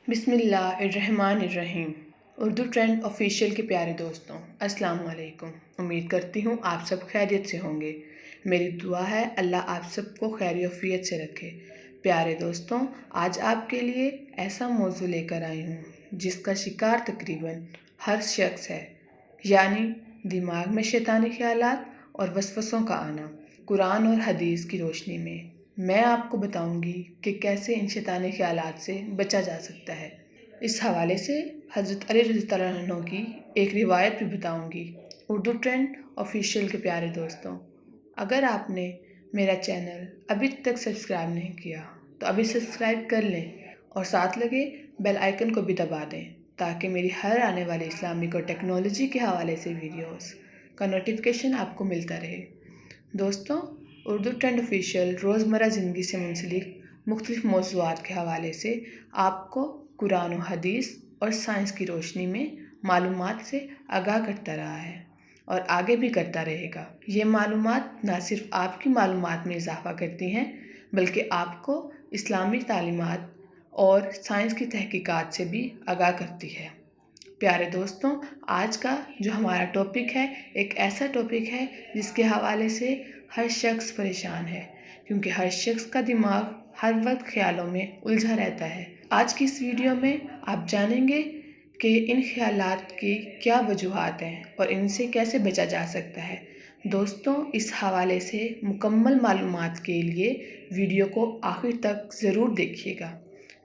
بسم اللہ الرحمن الرحیم۔ اردو ٹرینڈ آفیشیل کے پیارے دوستوں، السلام علیکم۔ امید کرتی ہوں آپ سب خیریت سے ہوں گے۔ میری دعا ہے اللہ آپ سب کو خیر عافیت سے رکھے۔ پیارے دوستوں، آج آپ کے لیے ایسا موضوع لے کر آئی ہوں جس کا شکار تقریباً ہر شخص ہے، یعنی دماغ میں شیطانی خیالات اور وسوسوں کا آنا۔ قرآن اور حدیث کی روشنی میں آپ کو بتاؤں گی کہ کیسے ان شیطانی خیالات سے بچا جا سکتا ہے۔ اس حوالے سے حضرت علی رضی اللہ عنہ کی ایک روایت بھی بتاؤں گی۔ اردو ٹرینڈ آفیشیل کے پیارے دوستوں، اگر آپ نے میرا چینل ابھی تک سبسکرائب نہیں کیا تو ابھی سبسکرائب کر لیں اور ساتھ لگے بیل آئیکن کو بھی دبا دیں تاکہ میری ہر آنے والی اسلامک اور ٹیکنالوجی کے حوالے سے ویڈیوز کا نوٹیفیکیشن آپ کو ملتا رہے۔ دوستوں، اردو ٹرینڈ آفیشیل روزمرہ زندگی سے منسلک مختلف موضوعات کے حوالے سے آپ کو قرآن و حدیث اور سائنس کی روشنی میں معلومات سے آگاہ کرتا رہا ہے اور آگے بھی کرتا رہے گا۔ یہ معلومات نہ صرف آپ کی معلومات میں اضافہ کرتی ہیں بلکہ آپ کو اسلامی تعلیمات اور سائنس کی تحقیقات سے بھی آگاہ کرتی ہے۔ پیارے دوستوں، آج کا جو ہمارا ٹاپک ہے ایک ایسا ٹاپک ہے جس کے حوالے سے ہر شخص پریشان ہے، کیونکہ ہر شخص کا دماغ ہر وقت خیالوں میں الجھا رہتا ہے۔ آج کی اس ویڈیو میں آپ جانیں گے کہ ان خیالات کی کیا وجوہات ہیں اور ان سے کیسے بچا جا سکتا ہے۔ دوستوں، اس حوالے سے مکمل معلومات کے لیے ویڈیو کو آخر تک ضرور دیکھیے گا۔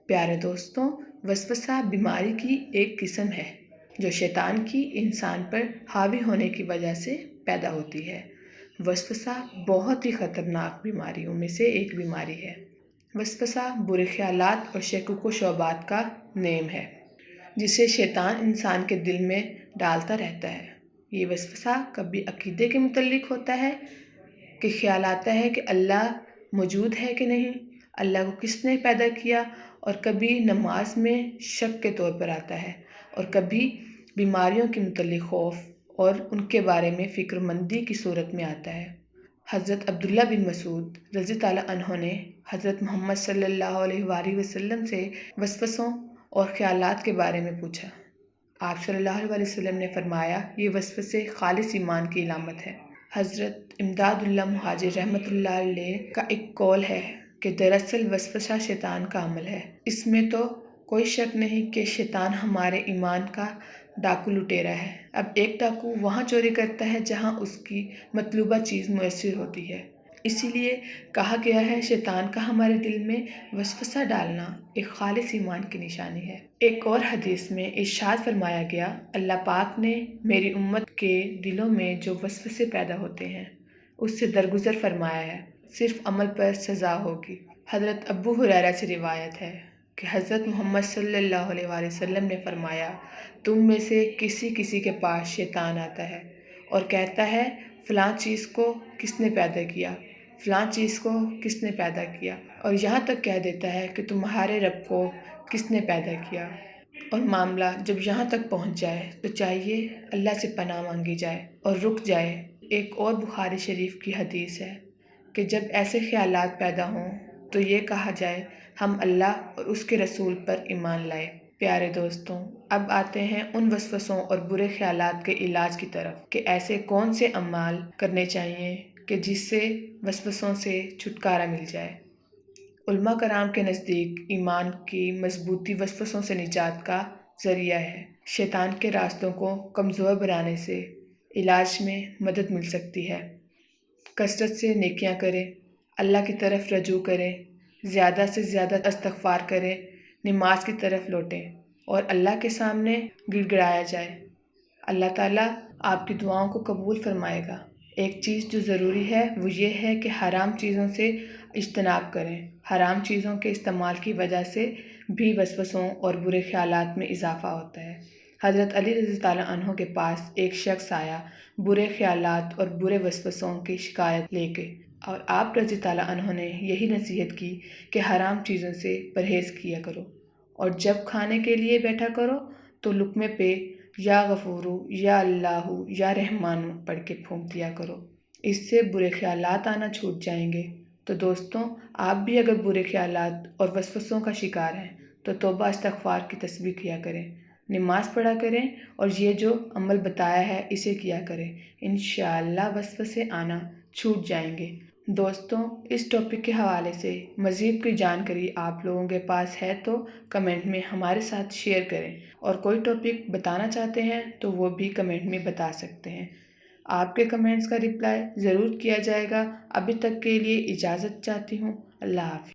پیارے دوستوں، وسوسہ بیماری کی ایک قسم ہے جو شیطان کی انسان پر حاوی ہونے کی وجہ سے پیدا ہوتی ہے۔ وسوسہ بہت ہی خطرناک بیماریوں میں سے ایک بیماری ہے۔ وسوسہ برے خیالات اور شکوک و شبہات کا نیم ہے جسے شیطان انسان کے دل میں ڈالتا رہتا ہے۔ یہ وسوسہ کبھی عقیدے کے متعلق ہوتا ہے کہ خیال آتا ہے کہ اللہ موجود ہے کہ نہیں، اللہ کو کس نے پیدا کیا، اور کبھی نماز میں شک کے طور پر آتا ہے، اور کبھی بیماریوں کے متعلق خوف اور ان کے بارے میں فکر مندی کی صورت میں آتا ہے۔ حضرت عبداللہ بن مسعود رضی اللہ عنہ نے حضرت محمد صلی اللہ علیہ وآلہ وسلم سے وسوسوں اور خیالات کے بارے میں پوچھا۔ آپ صلی اللہ علیہ وسلم نے فرمایا، یہ وسوسے خالص ایمان کی علامت ہے۔ حضرت امداد اللہ مہاجر رحمۃ اللہ علیہ کا ایک قول ہے کہ دراصل وسوسہ شیطان کا عمل ہے۔ اس میں تو کوئی شک نہیں کہ شیطان ہمارے ایمان کا ڈاکو لٹیرا ہے۔ اب ایک ڈاکو وہاں چوری کرتا ہے جہاں اس کی مطلوبہ چیز میسر ہوتی ہے۔ اسی لیے کہا گیا ہے شیطان کا ہمارے دل میں وسوسہ ڈالنا ایک خالص ایمان کی نشانی ہے۔ ایک اور حدیث میں ارشاد فرمایا گیا، اللہ پاک نے میری امت کے دلوں میں جو وسوسے پیدا ہوتے ہیں اس سے درگزر فرمایا ہے، صرف عمل پر سزا ہوگی۔ حضرت ابو ہریرہ سے روایت ہے کہ حضرت محمد صلی اللہ علیہ وآلہ وسلم نے فرمایا، تم میں سے کسی کے پاس شیطان آتا ہے اور کہتا ہے فلاں چیز کو کس نے پیدا کیا، فلاں چیز کو کس نے پیدا کیا، اور یہاں تک کہہ دیتا ہے کہ تمہارے رب کو کس نے پیدا کیا، اور معاملہ جب یہاں تک پہنچ جائے تو چاہیے اللہ سے پناہ مانگی جائے اور رک جائے۔ ایک اور بخاری شریف کی حدیث ہے کہ جب ایسے خیالات پیدا ہوں تو یہ کہا جائے، ہم اللہ اور اس کے رسول پر ایمان لائے۔ پیارے دوستوں، اب آتے ہیں ان وسوسوں اور برے خیالات کے علاج کی طرف کہ ایسے کون سے اعمال کرنے چاہیے کہ جس سے وسوسوں سے چھٹکارا مل جائے۔ علماء کرام کے نزدیک ایمان کی مضبوطی وسوسوں سے نجات کا ذریعہ ہے۔ شیطان کے راستوں کو کمزور بنانے سے علاج میں مدد مل سکتی ہے۔ کثرت سے نیکیاں کریں، اللہ کی طرف رجوع کریں، زیادہ سے زیادہ استغفار کریں، نماز کی طرف لوٹیں اور اللہ کے سامنے گڑ گڑایا جائے۔ اللہ تعالیٰ آپ کی دعاؤں کو قبول فرمائے گا۔ ایک چیز جو ضروری ہے وہ یہ ہے کہ حرام چیزوں سے اجتناب کریں۔ حرام چیزوں کے استعمال کی وجہ سے بھی وسوسوں اور برے خیالات میں اضافہ ہوتا ہے۔ حضرت علی رضی اللہ عنہ کے پاس ایک شخص آیا برے خیالات اور برے وسوسوں کی شکایت لے کے، اور آپ رضی اللہ عنہ نے یہی نصیحت کی کہ حرام چیزوں سے پرہیز کیا کرو، اور جب کھانے کے لیے بیٹھا کرو تو لقمے پہ یا غفورو یا اللہ یا رحمانو پڑھ کے پھونک دیا کرو، اس سے برے خیالات آنا چھوٹ جائیں گے۔ تو دوستوں، آپ بھی اگر برے خیالات اور وسوسوں کا شکار ہیں تو توبہ استغفار کی تسبیح کیا کریں، نماز پڑھا کریں اور یہ جو عمل بتایا ہے اسے کیا کریں، انشاءاللہ وسوسے آنا چھوٹ جائیں گے۔ دوستوں، اس ٹاپک کے حوالے سے مزید کوئی جانکاری آپ لوگوں کے پاس ہے تو کمنٹ میں ہمارے ساتھ شیئر کریں، اور کوئی ٹاپک بتانا چاہتے ہیں تو وہ بھی کمنٹ میں بتا سکتے ہیں۔ آپ کے کمنٹس کا رپلائی ضرور کیا جائے گا۔ ابھی تک کے لیے اجازت چاہتی ہوں۔ اللہ حافظ۔